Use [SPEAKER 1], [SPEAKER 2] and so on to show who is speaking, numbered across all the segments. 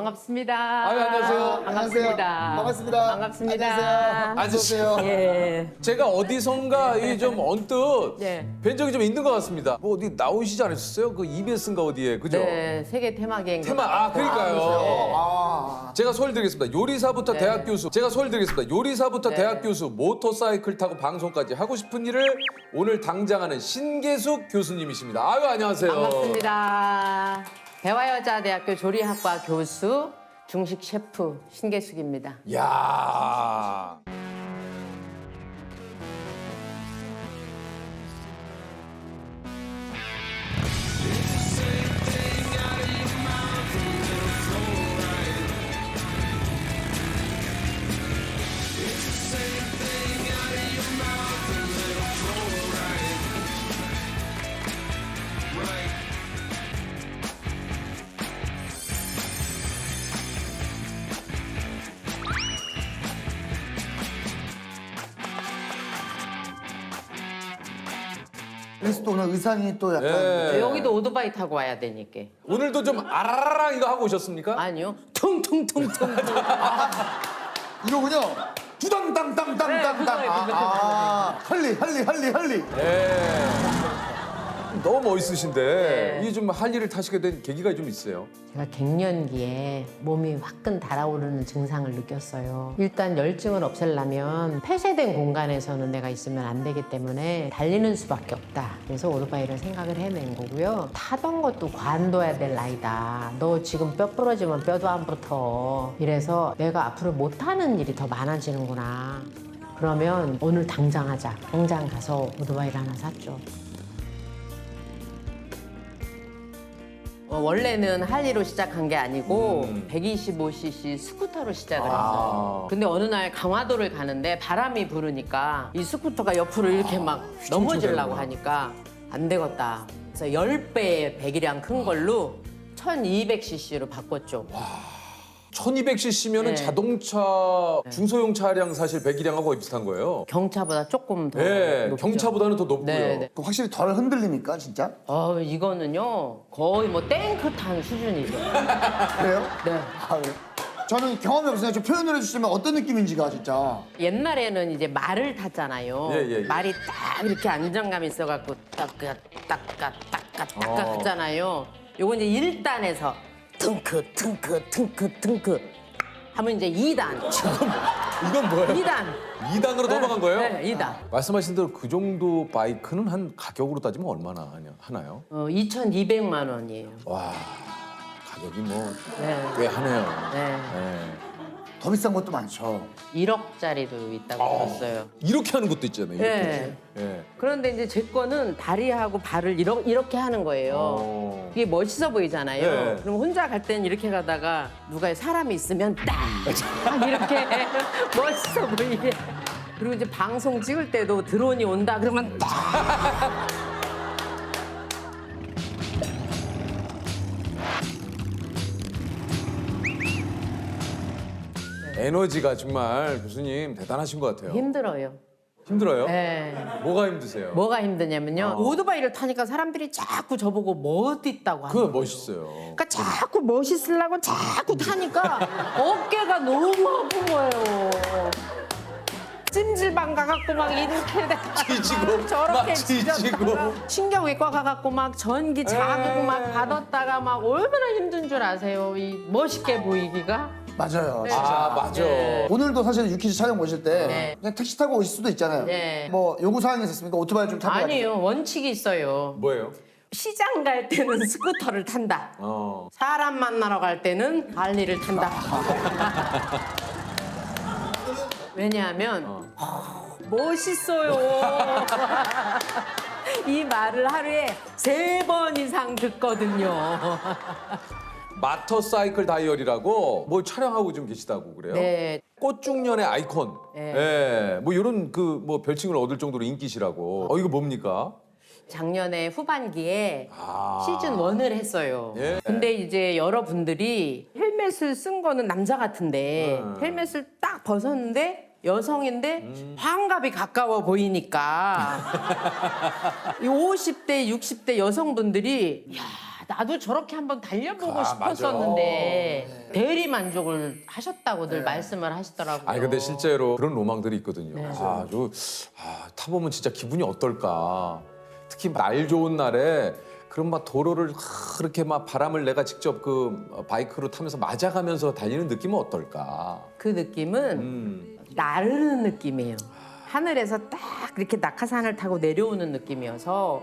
[SPEAKER 1] 반갑습니다.
[SPEAKER 2] 아유, 안녕하세요.
[SPEAKER 1] 반갑습니다.
[SPEAKER 3] 반갑습니다.
[SPEAKER 1] 반갑습니다.
[SPEAKER 3] 안녕하세요.
[SPEAKER 1] 예.
[SPEAKER 2] 제가 어디선가 이 좀 언뜻
[SPEAKER 1] 예.
[SPEAKER 2] 뵌 적이 좀 있는 것 같습니다. 뭐 어디 나오시지 않으셨어요? 그 EBS인가 어디에, 그죠?
[SPEAKER 1] 네, 세계 테마계행.
[SPEAKER 2] 그러니까요.
[SPEAKER 3] 아,
[SPEAKER 2] 제가 소개를 드리겠습니다. 요리사부터
[SPEAKER 1] 네.
[SPEAKER 2] 대학 교수. 제가 소개를 드리겠습니다. 요리사부터
[SPEAKER 1] 네.
[SPEAKER 2] 대학 교수, 모터사이클 타고 방송까지 하고 싶은 일을 오늘 당장하는 신계숙 교수님이십니다. 아유, 안녕하세요.
[SPEAKER 1] 반갑습니다. 대화여자대학교 조리학과 교수, 중식 셰프 신계숙입니다.
[SPEAKER 2] 야.
[SPEAKER 3] 그래서 또 오늘 의상이 또 약간
[SPEAKER 2] 네.
[SPEAKER 1] 여기도 오토바이 타고 와야 되니까.
[SPEAKER 2] 오늘도 좀 아라라랑 이거 하고 오셨습니까?
[SPEAKER 1] 아니요. 퉁퉁퉁퉁.
[SPEAKER 3] 이거군요. 두당당당당당당.
[SPEAKER 1] 네,
[SPEAKER 3] 할리.
[SPEAKER 2] 네. 너무 멋있으신데
[SPEAKER 1] 네.
[SPEAKER 2] 이게 좀 할 일을 타시게 된 계기가 좀 있어요.
[SPEAKER 1] 제가 갱년기에 몸이 화끈 달아오르는 증상을 느꼈어요. 일단 열증을 없애려면 폐쇄된 공간에서는 내가 있으면 안 되기 때문에 달리는 수밖에 없다. 그래서 오토바이를 생각을 해낸 거고요. 타던 것도 관둬야 될 나이다. 너 지금 뼈 부러지면 뼈도 안 붙어. 이래서 내가 앞으로 못하는 일이 더 많아지는구나. 그러면 오늘 당장 하자. 당장 가서 오토바이를 하나 샀죠. 원래는 할리로 시작한 게 아니고 125cc 스쿠터로 시작을 했어요. 근데 어느 날 강화도를 가는데 바람이 부르니까 이 스쿠터가 옆으로 이렇게 막 넘어지려고 하니까 안 되겠다. 그래서 10배의 배기량 큰 걸로 1200cc로 바꿨죠.
[SPEAKER 2] 1200cc면은
[SPEAKER 1] 네.
[SPEAKER 2] 자동차 중소형 차량 사실 배기량하고 거의 비슷한 거예요.
[SPEAKER 1] 경차보다 조금 더
[SPEAKER 2] 네,
[SPEAKER 1] 높죠.
[SPEAKER 2] 경차보다는 더 높고요.
[SPEAKER 1] 네, 네.
[SPEAKER 3] 확실히 덜 흔들리니까 진짜.
[SPEAKER 1] 이거는요 거의 뭐 탱크 탄 수준이죠.
[SPEAKER 3] 그래요?
[SPEAKER 1] 네.
[SPEAKER 3] 아, 그래요? 저는 경험이 없으니까 좀 표현을 해주시면 어떤 느낌인지가 진짜.
[SPEAKER 1] 옛날에는 이제 말을 탔잖아요.
[SPEAKER 2] 예.
[SPEAKER 1] 말이 딱 이렇게 안정감 있어갖고 딱까 하잖아요. 요건 이제 1단에서 퉁크 하면 이제 2단.
[SPEAKER 2] 이건 뭐예요?
[SPEAKER 1] 2단.
[SPEAKER 2] 2단으로 넘어간 거예요?
[SPEAKER 1] 네, 2단.
[SPEAKER 2] 말씀하신 대로 그 정도 바이크는 한 가격으로 따지면 얼마나 하나요?
[SPEAKER 1] 2,200만 원이에요.
[SPEAKER 2] 와, 가격이 뭐
[SPEAKER 1] 네.
[SPEAKER 2] 꽤 하네요.
[SPEAKER 1] 네.
[SPEAKER 2] 네.
[SPEAKER 3] 더 비싼 것도 많죠.
[SPEAKER 1] 1억짜리도 있다고 들었어요.
[SPEAKER 2] 이렇게 하는 것도 있잖아요. 이렇게.
[SPEAKER 1] 네.
[SPEAKER 2] 네.
[SPEAKER 1] 그런데 이제 제 거는 다리하고 발을 이렇게 하는 거예요. 이게 멋있어 보이잖아요.
[SPEAKER 2] 네.
[SPEAKER 1] 그럼 혼자 갈 때는 이렇게 가다가 누가 사람이 있으면 딱 이렇게 멋있어 보이게. 그리고 이제 방송 찍을 때도 드론이 온다 그러면 딱.
[SPEAKER 2] 에너지가 정말 교수님 대단하신 것 같아요.
[SPEAKER 1] 힘들어요.
[SPEAKER 2] 힘들어요?
[SPEAKER 1] 네.
[SPEAKER 2] 뭐가 힘드세요?
[SPEAKER 1] 뭐가 힘드냐면요. 오토바이를 타니까 사람들이 자꾸 저보고 멋있다고 하는
[SPEAKER 2] 그거
[SPEAKER 1] 거예요.
[SPEAKER 2] 멋있어요.
[SPEAKER 1] 그러니까 자꾸 멋있으려고 자꾸 타니까 어깨가 너무 아픈 거예요. 찜질방 가갖고 막 이렇게
[SPEAKER 2] 지지고,
[SPEAKER 1] 저렇게
[SPEAKER 2] 막 지지고.
[SPEAKER 1] 지졌다가 신경외과 가갖고 막 전기 자극 막 받았다가 막 얼마나 힘든 줄 아세요? 이 멋있게 보이기가.
[SPEAKER 3] 맞아요.
[SPEAKER 1] 네.
[SPEAKER 3] 진짜.
[SPEAKER 2] 아, 맞아.
[SPEAKER 1] 네.
[SPEAKER 3] 오늘도 사실 유퀴즈 촬영 오실 때
[SPEAKER 1] 네.
[SPEAKER 3] 그냥 택시 타고 오실 수도 있잖아요.
[SPEAKER 1] 네.
[SPEAKER 3] 뭐 요구 사항이 있었습니까? 오토바이 좀 타고
[SPEAKER 1] 아니에요. 원칙이 있어요.
[SPEAKER 2] 뭐예요?
[SPEAKER 1] 시장 갈 때는 스쿠터를 탄다. 사람 만나러 갈 때는 할리를 탄다. 왜냐하면 멋있어요. 이 말을 하루에 3번 이상 듣거든요.
[SPEAKER 2] 마터사이클 다이어리라고 뭐 촬영하고 좀 계시다고 그래요?
[SPEAKER 1] 네.
[SPEAKER 2] 꽃중년의 아이콘.
[SPEAKER 1] 네.
[SPEAKER 2] 예. 뭐 이런 그 뭐 별칭을 얻을 정도로 인기시라고. 이거 뭡니까?
[SPEAKER 1] 작년에 후반기에
[SPEAKER 2] 아.
[SPEAKER 1] 시즌 1을 했어요.
[SPEAKER 2] 예.
[SPEAKER 1] 근데 이제 여러분들이 헬멧을 쓴 거는 남자 같은데 헬멧을 딱 벗었는데 여성인데 환갑이 가까워 보이니까 이 50대, 60대 여성분들이 야 나도 저렇게 한번 달려보고
[SPEAKER 2] 아,
[SPEAKER 1] 싶었었는데 대리 대리 만족을 하셨다고들 말씀을 하시더라고요.
[SPEAKER 2] 아니 근데 실제로 그런 로망들이 있거든요.
[SPEAKER 1] 네.
[SPEAKER 2] 타보면 진짜 기분이 어떨까. 특히 날 좋은 날에 그런 막 도로를 그렇게 막 바람을 내가 직접 그 바이크로 타면서 맞아가면서 달리는 느낌은 어떨까.
[SPEAKER 1] 그 느낌은 나르는 느낌이에요. 하늘에서 딱 이렇게 낙하산을 타고 내려오는 느낌이어서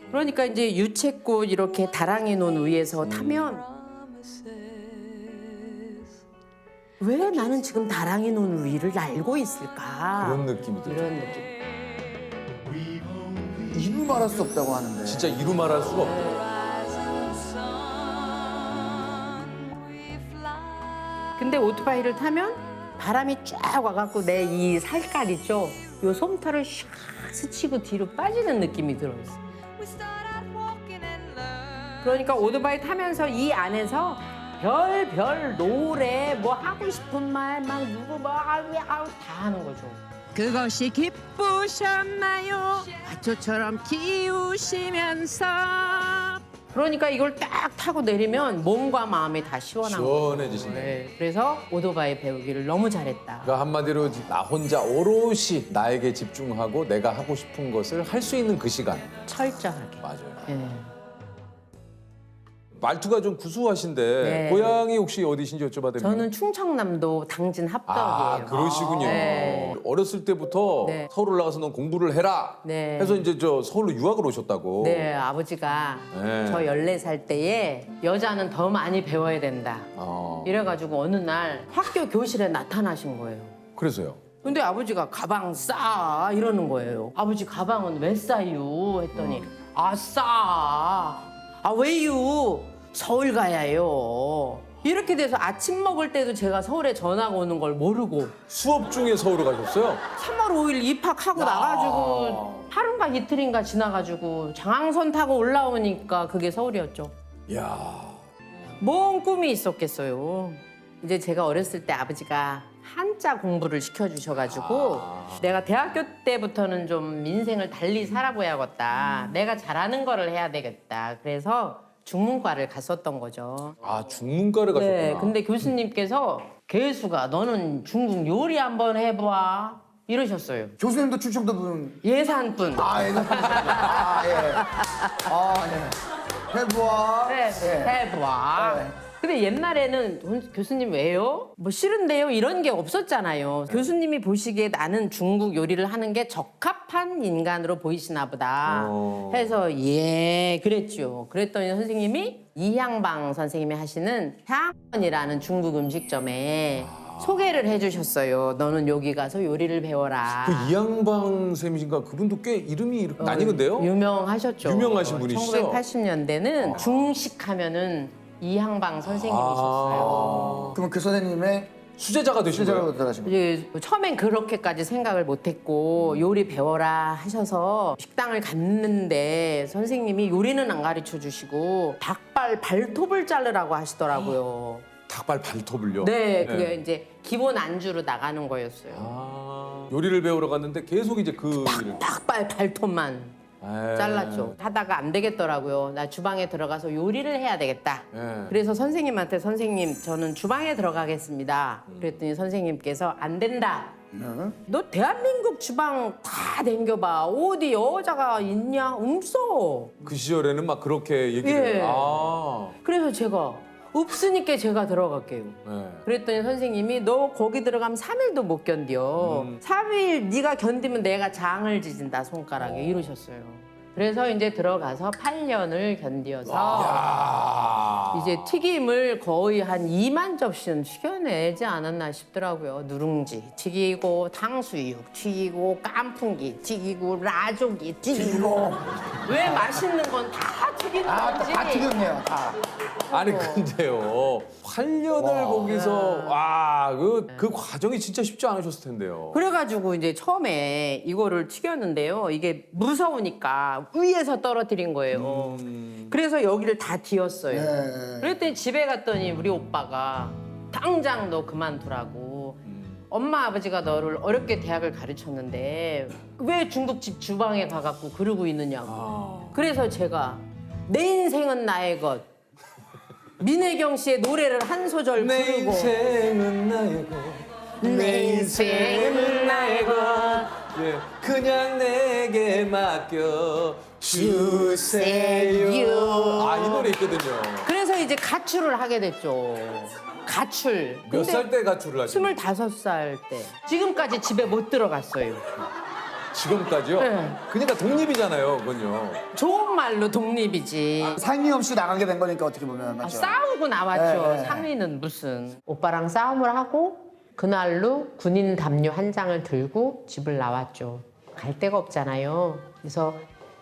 [SPEAKER 1] 그러니까 이제 유채꽃 이렇게 다랑이 논 위에서 타면 왜 나는 지금 다랑이 논 위를 날고 있을까?
[SPEAKER 2] 그런 느낌이 들죠.
[SPEAKER 1] 이런 느낌.
[SPEAKER 3] 이루 말할 수 없다고 하는데.
[SPEAKER 2] 진짜 이루 말할 수가 없대요.
[SPEAKER 1] 근데 오토바이를 타면 바람이 쫙 와갖고 내 이 살깔 있죠? 요 솜털을 샥 스치고 뒤로 빠지는 느낌이 들어요. 그러니까 오토바이 타면서 이 안에서 별별 노래 뭐 하고 싶은 말 막 누구 뭐 아우 다 하는 거죠. 그것이 기쁘셨나요? 화초처럼 키우시면서 그러니까 이걸 딱 타고 내리면 몸과 마음이 다 시원한 거죠.
[SPEAKER 2] 시원해지시네.
[SPEAKER 1] 네, 그래서 오토바이 배우기를 너무 잘했다.
[SPEAKER 2] 그러니까 한마디로 나 혼자 오롯이 나에게 집중하고 내가 하고 싶은 것을 할 수 있는 그 시간.
[SPEAKER 1] 철저하게.
[SPEAKER 2] 맞아요.
[SPEAKER 1] 네.
[SPEAKER 2] 말투가 좀 구수하신데
[SPEAKER 1] 네.
[SPEAKER 2] 고향이 혹시 어디신지 여쭤봐도 됩니까?
[SPEAKER 1] 저는 충청남도 당진 합덕이에요.
[SPEAKER 2] 아, 그러시군요.
[SPEAKER 1] 네.
[SPEAKER 2] 어렸을 때부터
[SPEAKER 1] 네.
[SPEAKER 2] 서울 올라가서 넌 공부를 해라
[SPEAKER 1] 네.
[SPEAKER 2] 해서 이제 저 서울로 유학을 오셨다고.
[SPEAKER 1] 네, 아버지가
[SPEAKER 2] 네.
[SPEAKER 1] 저 14살 때에 여자는 더 많이 배워야 된다. 이래가지고 어느 날 학교 교실에 나타나신 거예요.
[SPEAKER 2] 그래서요.
[SPEAKER 1] 근데 아버지가 가방 싸 이러는 거예요. 아버지 가방은 왜 싸요? 했더니 아 싸. 아 왜요? 서울 가야요. 이렇게 돼서 아침 먹을 때도 제가 서울에 전화가 오는 걸 모르고
[SPEAKER 2] 수업 중에 서울을 가셨어요?
[SPEAKER 1] 3월 5일 입학하고 나가지고 하루인가 이틀인가 지나가지고 장항선 타고 올라오니까 그게 서울이었죠.
[SPEAKER 2] 이야.
[SPEAKER 1] 뭔 꿈이 있었겠어요. 이제 제가 어렸을 때 아버지가 한자 공부를 시켜주셔가지고 내가 대학교 때부터는 좀 민생을 달리 살아봐야겠다. 내가 잘하는 거를 해야 되겠다. 그래서 중문과를 갔었던 거죠.
[SPEAKER 2] 아, 중문과를 가셨구나.
[SPEAKER 1] 네, 근데 교수님께서 개수가 너는 중국 요리 한번 해봐 이러셨어요.
[SPEAKER 3] 교수님도 충청도 분.
[SPEAKER 1] 예산분.
[SPEAKER 3] 아, 예. 아, 예. 아, 예. 해보아.
[SPEAKER 1] 네,
[SPEAKER 3] 예.
[SPEAKER 1] 해봐.
[SPEAKER 3] 네.
[SPEAKER 1] 근데 옛날에는 교수님 왜요? 뭐 싫은데요? 이런 게 없었잖아요. 교수님이 보시기에 나는 중국 요리를 하는 게 적합한 인간으로 보이시나 보다 해서 예 그랬죠. 그랬더니 선생님이 이향방 선생님이 하시는 향원이라는 중국 음식점에 소개를 해주셨어요. 너는 여기 가서 요리를 배워라.
[SPEAKER 2] 그 이양방 쌤이신가? 그분도 꽤 이름이 이렇게 나뉘는데요?
[SPEAKER 1] 유명하셨죠.
[SPEAKER 2] 유명하신 분이시죠?
[SPEAKER 1] 1980년대는 중식하면은 이향방 선생님이셨어요.
[SPEAKER 3] 그러면 그 선생님의
[SPEAKER 2] 수제자가 되신
[SPEAKER 3] 실제로
[SPEAKER 2] 거예요?
[SPEAKER 3] 들어가신 거예요?
[SPEAKER 1] 이제 처음엔 그렇게까지 생각을 못했고 요리 배워라 하셔서 식당을 갔는데 선생님이 요리는 안 가르쳐 주시고 닭발 발톱을 자르라고 하시더라고요.
[SPEAKER 2] 닭발 발톱을요?
[SPEAKER 1] 네, 그게 이제 기본 안주로 나가는 거였어요.
[SPEAKER 2] 아, 요리를 배우러 갔는데 계속 이제 그 일을.
[SPEAKER 1] 닭발 발톱만
[SPEAKER 2] 에이.
[SPEAKER 1] 잘랐죠. 하다가 안 되겠더라고요. 나 주방에 들어가서 요리를 해야 되겠다.
[SPEAKER 2] 예.
[SPEAKER 1] 그래서 선생님한테 선생님 저는 주방에 들어가겠습니다. 그랬더니 선생님께서 안 된다. 너 대한민국 주방 다 댕겨봐. 어디 여자가 있냐? 없어.
[SPEAKER 2] 그 시절에는 막 그렇게 얘기를.
[SPEAKER 1] 예.
[SPEAKER 2] 아.
[SPEAKER 1] 그래서 제가 없으니까 제가 들어갈게요.
[SPEAKER 2] 네.
[SPEAKER 1] 그랬더니 선생님이 너 거기 들어가면 3일도 못 견뎌. 3일 네가 견디면 내가 장을 지진다 손가락에 이러셨어요. 그래서 이제 들어가서 8년을 견디어서
[SPEAKER 2] 야.
[SPEAKER 1] 이제 튀김을 거의 한 2만 접시는 튀겨내지 않았나 싶더라고요. 누룽지 튀기고 탕수육 튀기고 깐풍기 튀기고 라조기 튀기고 왜 맛있는 건 다 튀기는 건지
[SPEAKER 3] 다 튀겼네요, 다.
[SPEAKER 2] 아니 근데요. 8년을 거기서 와, 그 과정이 진짜 쉽지 않으셨을 텐데요.
[SPEAKER 1] 그래가지고 이제 처음에 이거를 튀겼는데요. 이게 무서우니까 위에서 떨어뜨린 거예요. 그래서 여기를 다 뒤었어요.
[SPEAKER 3] 네.
[SPEAKER 1] 그랬더니 집에 갔더니 우리 오빠가 당장 너 그만두라고. 엄마 아버지가 너를 어렵게 대학을 가르쳤는데 왜 중국집 주방에 가갖고 그러고 있느냐고. 그래서 제가 내 인생은 나의 것. 민혜경 씨의 노래를 한 소절
[SPEAKER 2] 내
[SPEAKER 1] 부르고
[SPEAKER 2] 인생은 나의 것.
[SPEAKER 1] 내 인생은 나의 것
[SPEAKER 2] 예, 그냥 내게 맡겨 주세요. 아, 이 노래 있거든요.
[SPEAKER 1] 그래서 이제 가출을 하게 됐죠. 가출.
[SPEAKER 2] 몇 살 때 가출을 하셨어요?
[SPEAKER 1] 25살 때. 지금까지 집에 못 들어갔어요.
[SPEAKER 2] 지금까지요?
[SPEAKER 1] 네.
[SPEAKER 2] 그러니까 독립이잖아요, 그건요.
[SPEAKER 1] 좋은 말로 독립이지.
[SPEAKER 3] 상의 없이 나가게 된 거니까 어떻게 보면 맞죠?
[SPEAKER 1] 싸우고 나왔죠.
[SPEAKER 3] 네, 네.
[SPEAKER 1] 상의는 무슨. 오빠랑 싸움을 하고 그날로 군인 담요 한 장을 들고 집을 나왔죠. 갈 데가 없잖아요. 그래서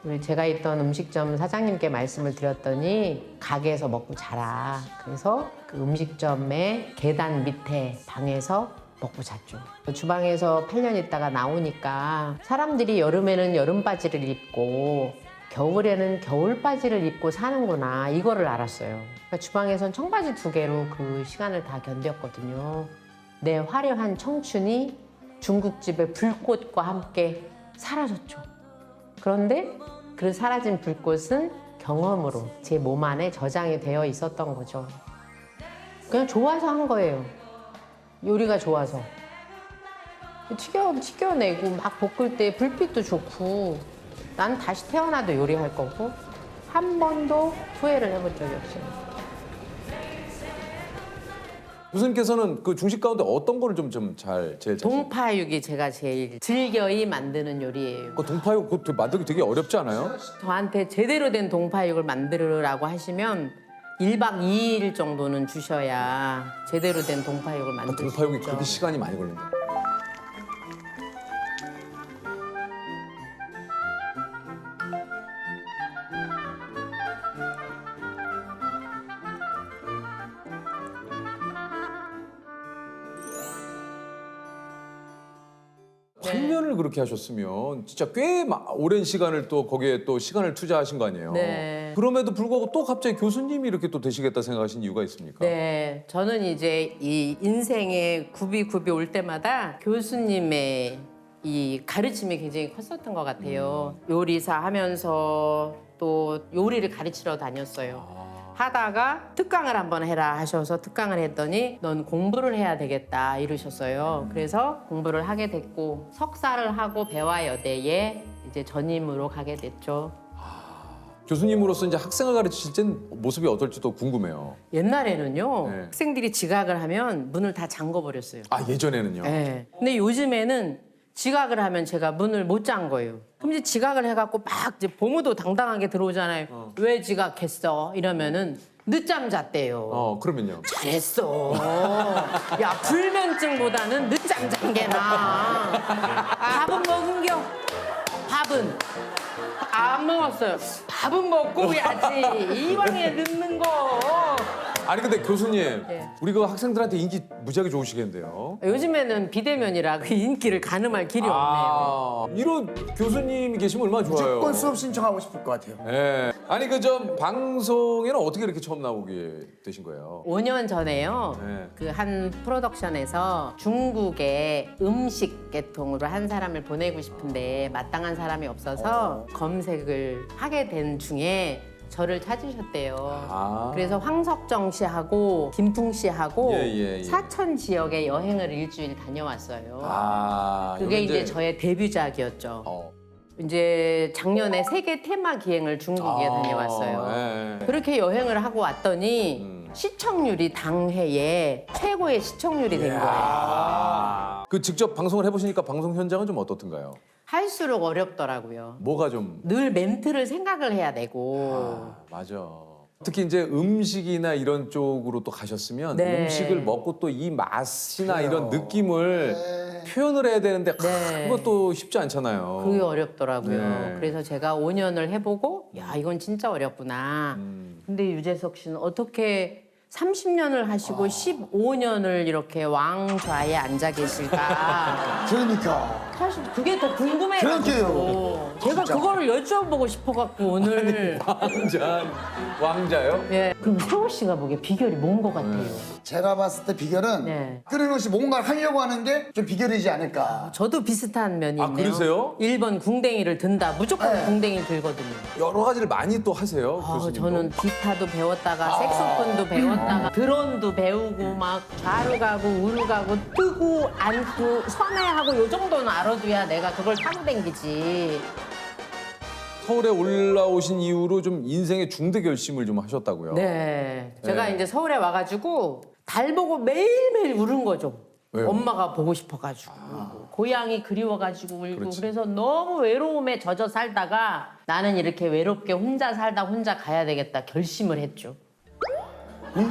[SPEAKER 1] 우리 제가 있던 음식점 사장님께 말씀을 드렸더니 가게에서 먹고 자라. 그래서 그 음식점의 계단 밑에 방에서 먹고 잤죠. 주방에서 8년 있다가 나오니까 사람들이 여름에는 여름 바지를 입고 겨울에는 겨울 바지를 입고 사는구나 이거를 알았어요. 그러니까 주방에선 청바지 2개로 그 시간을 다 견뎠거든요. 내 화려한 청춘이 중국집의 불꽃과 함께 사라졌죠. 그런데 그 사라진 불꽃은 경험으로 제 몸 안에 저장이 되어 있었던 거죠. 그냥 좋아서 한 거예요. 요리가 좋아서. 튀겨내고 막 볶을 때 불빛도 좋고 난 다시 태어나도 요리할 거고 한 번도 후회를 해본 적이 없어요.
[SPEAKER 2] 교수님께서는 그 중식 가운데 어떤 거를 좀 제일 잘
[SPEAKER 1] 동파육이 제가 제일 즐겨이 만드는 요리예요.
[SPEAKER 2] 그 동파육 그거 만들기 되게 어렵지 않아요?
[SPEAKER 1] 저한테 제대로 된 동파육을 만들으라고 하시면 1박 2일 정도는 주셔야 제대로 된 동파육을 만들 수 있죠.
[SPEAKER 2] 동파육이 그렇게 시간이 많이 걸린다.
[SPEAKER 1] 네.
[SPEAKER 2] 8년을 그렇게 하셨으면 진짜 꽤 오랜 시간을 또 거기에 또 시간을 투자하신 거 아니에요?
[SPEAKER 1] 네.
[SPEAKER 2] 그럼에도 불구하고 또 갑자기 교수님이 이렇게 또 되시겠다 생각하신 이유가 있습니까?
[SPEAKER 1] 네, 저는 이제 이 인생의 굽이 올 때마다 교수님의 이 가르침이 굉장히 컸었던 것 같아요. 요리사 하면서 또 요리를 가르치러 다녔어요. 하다가 특강을 한번 해라 하셔서 특강을 했더니 넌 공부를 해야 되겠다 이러셨어요. 그래서 공부를 하게 됐고 석사를 하고 배화여대에 이제 전임으로 가게 됐죠.
[SPEAKER 2] 교수님으로서 이제 학생을 가르치실 땐 모습이 어떨지도 궁금해요.
[SPEAKER 1] 옛날에는요
[SPEAKER 2] 네.
[SPEAKER 1] 학생들이 지각을 하면 문을 다 잠궈버렸어요.
[SPEAKER 2] 아, 예전에는요?
[SPEAKER 1] 네. 근데 요즘에는 지각을 하면 제가 문을 못 잠 거예요. 그럼 이제 지각을 해갖고 막 이제 보무도 당당하게 들어오잖아요. 왜 지각했어? 이러면은 늦잠 잤대요.
[SPEAKER 2] 그러면요?
[SPEAKER 1] 잘했어. 야, 불면증보다는 늦잠 잔 게 나아. 밥은 먹은겨? 밥은? 안 먹었어요. 밥은 먹고 해야지. 이왕에 늦는 거.
[SPEAKER 2] 아니 근데 교수님,
[SPEAKER 1] 네.
[SPEAKER 2] 우리 그 학생들한테 인기 무지하게 좋으시겠는데요?
[SPEAKER 1] 요즘에는 비대면이라 그 인기를 가늠할 길이 없네요.
[SPEAKER 2] 이런 교수님이 계시면 얼마나 좋아요.
[SPEAKER 3] 무조건 수업 신청하고 싶을 것 같아요.
[SPEAKER 2] 예. 아니 그 좀 방송에는 어떻게 이렇게 처음 나오게 되신 거예요?
[SPEAKER 1] 5년 전에요.
[SPEAKER 2] 네.
[SPEAKER 1] 그 한 프로덕션에서 중국의 음식 계통으로 한 사람을 보내고 싶은데 마땅한 사람이 없어서 검색을 하게 된 중에 저를 찾으셨대요. 그래서 황석정 씨하고 김풍 씨하고
[SPEAKER 2] 예.
[SPEAKER 1] 사천 지역에 여행을 일주일 다녀왔어요. 그게
[SPEAKER 2] 이게
[SPEAKER 1] 이제 저의 데뷔작이었죠.
[SPEAKER 2] 어.
[SPEAKER 1] 이제 작년에 세계 테마 기행을 중국에 다녀왔어요.
[SPEAKER 2] 예.
[SPEAKER 1] 그렇게 여행을 하고 왔더니 시청률이 당해에 최고의 시청률이 된 거예요.
[SPEAKER 2] 그 직접 방송을 해보시니까 방송 현장은 좀 어떻던가요?
[SPEAKER 1] 할수록 어렵더라고요.
[SPEAKER 2] 뭐가 좀
[SPEAKER 1] 늘 멘트를 생각을 해야 되고.
[SPEAKER 2] 맞아. 특히 이제 음식이나 이런 쪽으로 또 가셨으면
[SPEAKER 1] 네.
[SPEAKER 2] 음식을 먹고 또 이 맛이나
[SPEAKER 3] 그래요.
[SPEAKER 2] 이런 느낌을 표현을 해야 되는데
[SPEAKER 1] 네.
[SPEAKER 2] 그것도 쉽지 않잖아요.
[SPEAKER 1] 그게 어렵더라고요.
[SPEAKER 2] 네.
[SPEAKER 1] 그래서 제가 5년을 해보고 야 이건 진짜 어렵구나. 근데 유재석 씨는 어떻게 30년을 하시고 15년을 이렇게 왕좌에 앉아 계실까.
[SPEAKER 3] 그러니까.
[SPEAKER 1] 사실 그게 더 궁금해가지고
[SPEAKER 3] 그러게요.
[SPEAKER 1] 제가
[SPEAKER 3] 진짜.
[SPEAKER 1] 그거를 여쭤보고 싶어갖고 오늘
[SPEAKER 2] 왕자요?
[SPEAKER 1] 예. 그럼 세호 씨가 보기에 비결이 뭔 것 같아요?
[SPEAKER 3] 제가 봤을 때 비결은
[SPEAKER 1] 네.
[SPEAKER 3] 끊임없이 뭔가를 하려고 하는 게 좀 비결이지 않을까.
[SPEAKER 1] 저도 비슷한 면이
[SPEAKER 2] 아,
[SPEAKER 1] 있네요.
[SPEAKER 2] 그러세요?
[SPEAKER 1] 1번 궁뎅이를 든다. 무조건
[SPEAKER 3] 네.
[SPEAKER 1] 궁뎅이를 들거든요.
[SPEAKER 2] 여러 가지를 많이 또 하세요.
[SPEAKER 1] 아,
[SPEAKER 2] 교수님도.
[SPEAKER 1] 저는 기타도 배웠다가 색소폰도 배웠다가 드론도 배우고 막 좌로 가고 우로 가고 뜨고 앉고 선회하고 요 정도는 알아둬야 내가 그걸 타고 댕기지.
[SPEAKER 2] 서울에 올라오신 이후로 좀 인생의 중대 결심을 좀 하셨다고요.
[SPEAKER 1] 네. 제가
[SPEAKER 2] 네.
[SPEAKER 1] 이제 서울에 와가지고 달 보고 매일매일 울은 거죠.
[SPEAKER 2] 왜요?
[SPEAKER 1] 엄마가 보고 싶어가지고 고향이 그리워가지고 울고
[SPEAKER 2] 그렇지.
[SPEAKER 1] 그래서 너무 외로움에 젖어 살다가 나는 이렇게 외롭게 혼자 살다 혼자 가야 되겠다 결심을 했죠.
[SPEAKER 2] 네?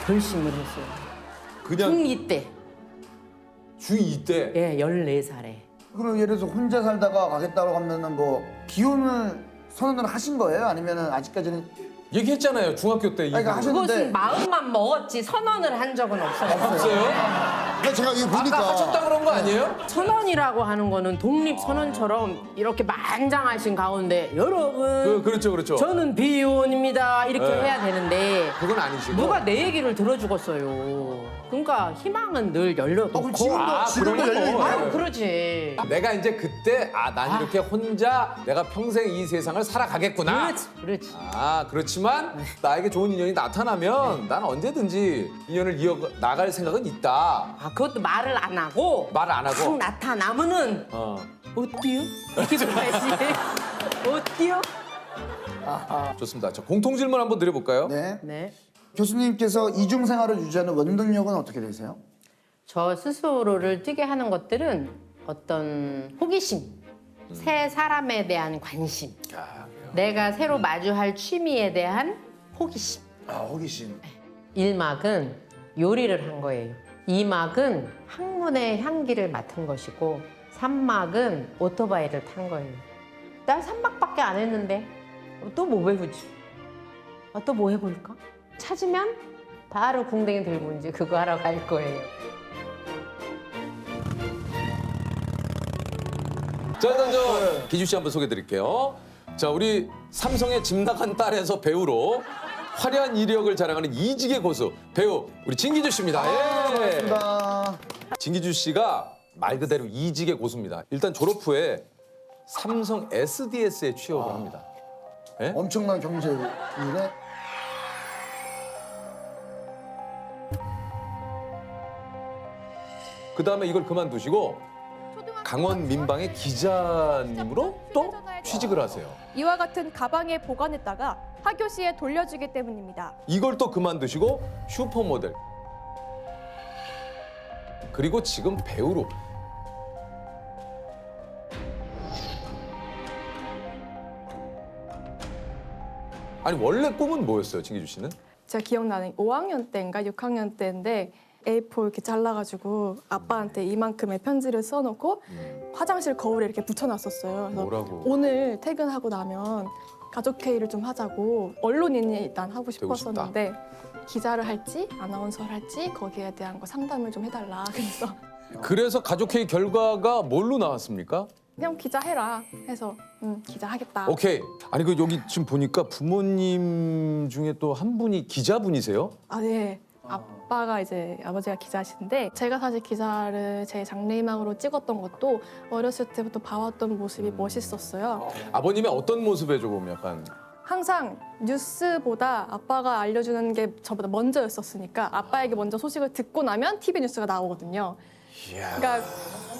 [SPEAKER 1] 결심을 했어요.
[SPEAKER 2] 그냥
[SPEAKER 1] 중2 때.
[SPEAKER 2] 중2 때
[SPEAKER 1] 예, 14살에.
[SPEAKER 3] 그럼 예를 들어서 혼자 살다가 가겠다고 하면은 뭐 기혼을 선언을 하신 거예요? 아니면은 아직까지는
[SPEAKER 2] 얘기했잖아요. 중학교 때.
[SPEAKER 3] 그러니까
[SPEAKER 2] 이후로.
[SPEAKER 1] 그것은
[SPEAKER 3] 하셨는데
[SPEAKER 1] 마음만 먹었지 선언을 한 적은 없어요.
[SPEAKER 2] 없어요?
[SPEAKER 3] 근데 제가 이거 보니까
[SPEAKER 2] 아까 하셨다 그런 거 아니에요?
[SPEAKER 1] 선언이라고 하는 거는 독립 선언처럼 이렇게 만장하신 가운데 여러분
[SPEAKER 2] 그렇죠, 그렇죠.
[SPEAKER 1] 저는 비혼입니다 이렇게
[SPEAKER 2] 네.
[SPEAKER 1] 해야 되는데
[SPEAKER 2] 그건 아니시고.
[SPEAKER 1] 누가 내 얘기를 들어주겠어요. 그러니까 희망은 늘 열려놓고.
[SPEAKER 3] 그럼 지금도 지금도
[SPEAKER 2] 그런 거.
[SPEAKER 3] 열려 있나요?
[SPEAKER 1] 아유 그러지.
[SPEAKER 2] 내가 이제 그때 난 이렇게 혼자 내가 평생 이 세상을 살아가겠구나.
[SPEAKER 1] 그렇지, 그렇지.
[SPEAKER 2] 그렇지만 나에게 좋은 인연이 나타나면 난 언제든지 인연을 이어 나갈 생각은 있다.
[SPEAKER 1] 아 그것도 말을 안 하고
[SPEAKER 2] 말을 안 하고.
[SPEAKER 1] 딱 나타나면은
[SPEAKER 2] 어.
[SPEAKER 1] 어때요? 이렇게 봐야지. 어때요?
[SPEAKER 2] 좋습니다. 자, 공통 질문 한번 드려볼까요?
[SPEAKER 3] 네.
[SPEAKER 1] 네.
[SPEAKER 3] 교수님께서 이중 생활을 유지하는 원동력은 어떻게 되세요?
[SPEAKER 1] 저 스스로를 뛰게 하는 것들은 어떤 호기심, 새 사람에 대한 관심, 내가 새로 마주할 취미에 대한 호기심.
[SPEAKER 3] 호기심.
[SPEAKER 1] 1막은 요리를 한 거예요. 2막은 학문의 향기를 맡은 것이고 3막은 오토바이를 탄 거예요. 난 3막밖에 안 했는데 또 뭐 배우지? 또 뭐 해볼까? 찾으면 바로 궁뎅이 들고 이제 그거 하러 갈 거예요.
[SPEAKER 2] 자, 일단 저 기주 씨 한번 소개해 드릴게요. 자, 우리 삼성의 집 나간 딸에서 배우로 화려한 이력을 자랑하는 이직의 고수 배우 우리 진기주 씨입니다. 예.
[SPEAKER 3] 반갑습니다.
[SPEAKER 2] 진기주 씨가 말 그대로 이직의 고수입니다. 일단 졸업 후에 삼성 SDS에 취업을 합니다. 예?
[SPEAKER 3] 엄청난 경제 일에
[SPEAKER 2] 그 다음에 이걸 그만두시고 강원 민방의 기자님으로 또 취직을 하세요.
[SPEAKER 4] 이와 같은 가방에 보관했다가 하교 시에 돌려주기 때문입니다.
[SPEAKER 2] 이걸 또 그만두시고 슈퍼모델. 그리고 지금 배우로. 아니 원래 꿈은 뭐였어요, 진기주 씨는?
[SPEAKER 4] 제가 기억나는 5학년 때인가 6학년 때인데 A4 이렇게 잘라가지고 아빠한테 이만큼의 편지를 써놓고 화장실 거울에 이렇게 붙여놨었어요. 그래서
[SPEAKER 2] 뭐라고?
[SPEAKER 4] 오늘 퇴근하고 나면 가족 회의를 좀 하자고 언론인이 일단 하고
[SPEAKER 2] 되고
[SPEAKER 4] 싶었었는데 기자를 할지 아나운서를 할지 거기에 대한 거 상담을 좀 해달라. 그래서
[SPEAKER 2] 그래서 가족회의 결과가 뭘로 나왔습니까?
[SPEAKER 4] 그냥 기자 해라 해서 기자 하겠다.
[SPEAKER 2] 오케이. 아니 그 여기 지금 보니까 부모님 중에 또 한 분이 기자분이세요?
[SPEAKER 4] 아, 네. 아빠가 이제 아버지가 기자신데 제가 사실 기자를 제 장래희망으로 찍었던 것도 어렸을 때부터 봐왔던 모습이 멋있었어요.
[SPEAKER 2] 아버님의 어떤 모습에 조금 약간
[SPEAKER 4] 항상 뉴스보다 아빠가 알려주는 게 저보다 먼저였었으니까 아빠에게 먼저 소식을 듣고 나면 TV 뉴스가 나오거든요. 그러니까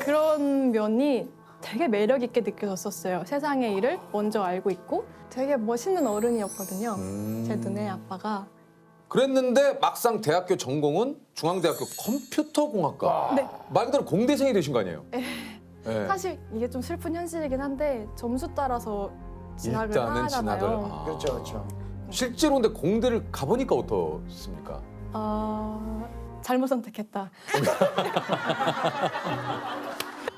[SPEAKER 4] 그런 면이 되게 매력 있게 느껴졌었어요. 세상의 일을 먼저 알고 있고 되게 멋있는 어른이었거든요. 제 눈에 아빠가.
[SPEAKER 2] 그랬는데 막상 대학교 전공은 중앙대학교 컴퓨터공학과.
[SPEAKER 4] 네.
[SPEAKER 2] 말 그대로 공대생이 되신 거 아니에요? 네.
[SPEAKER 4] 사실 이게 좀 슬픈 현실이긴 한데 점수 따라서 진학을
[SPEAKER 2] 일단은
[SPEAKER 4] 하잖아요.
[SPEAKER 2] 진학을.
[SPEAKER 3] 그렇죠, 그렇죠.
[SPEAKER 2] 실제로 근데 공대를 가보니까 어떻습니까?
[SPEAKER 4] 잘못 선택했다.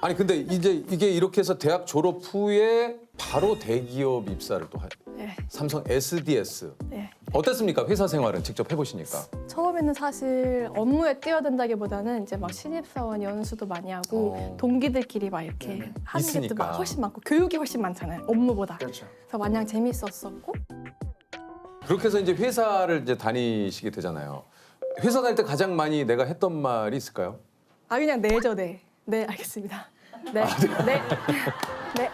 [SPEAKER 2] 아니 근데 이제 이게 이렇게 해서 대학 졸업 후에 바로 대기업 입사를 또 해요.
[SPEAKER 4] 네.
[SPEAKER 2] 삼성 SDS.
[SPEAKER 4] 네.
[SPEAKER 2] 어땠습니까? 회사 생활은 직접 해보시니까.
[SPEAKER 4] 처음에는 사실 업무에 뛰어든다기보다는 이제 막 신입사원 연수도 많이 하고 동기들끼리 막 이렇게 하는 게 또
[SPEAKER 2] 있으니까.
[SPEAKER 4] 막 훨씬 많고 교육이 훨씬 많잖아요. 업무보다.
[SPEAKER 3] 그렇죠.
[SPEAKER 4] 그래서 마냥 재밌었었고
[SPEAKER 2] 그렇게 해서 이제 회사를 이제 다니시게 되잖아요. 회사 다닐 때 가장 많이 내가 했던 말이 있을까요?
[SPEAKER 4] 그냥 네죠, 네. 네, 알겠습니다. 네, 네, 네,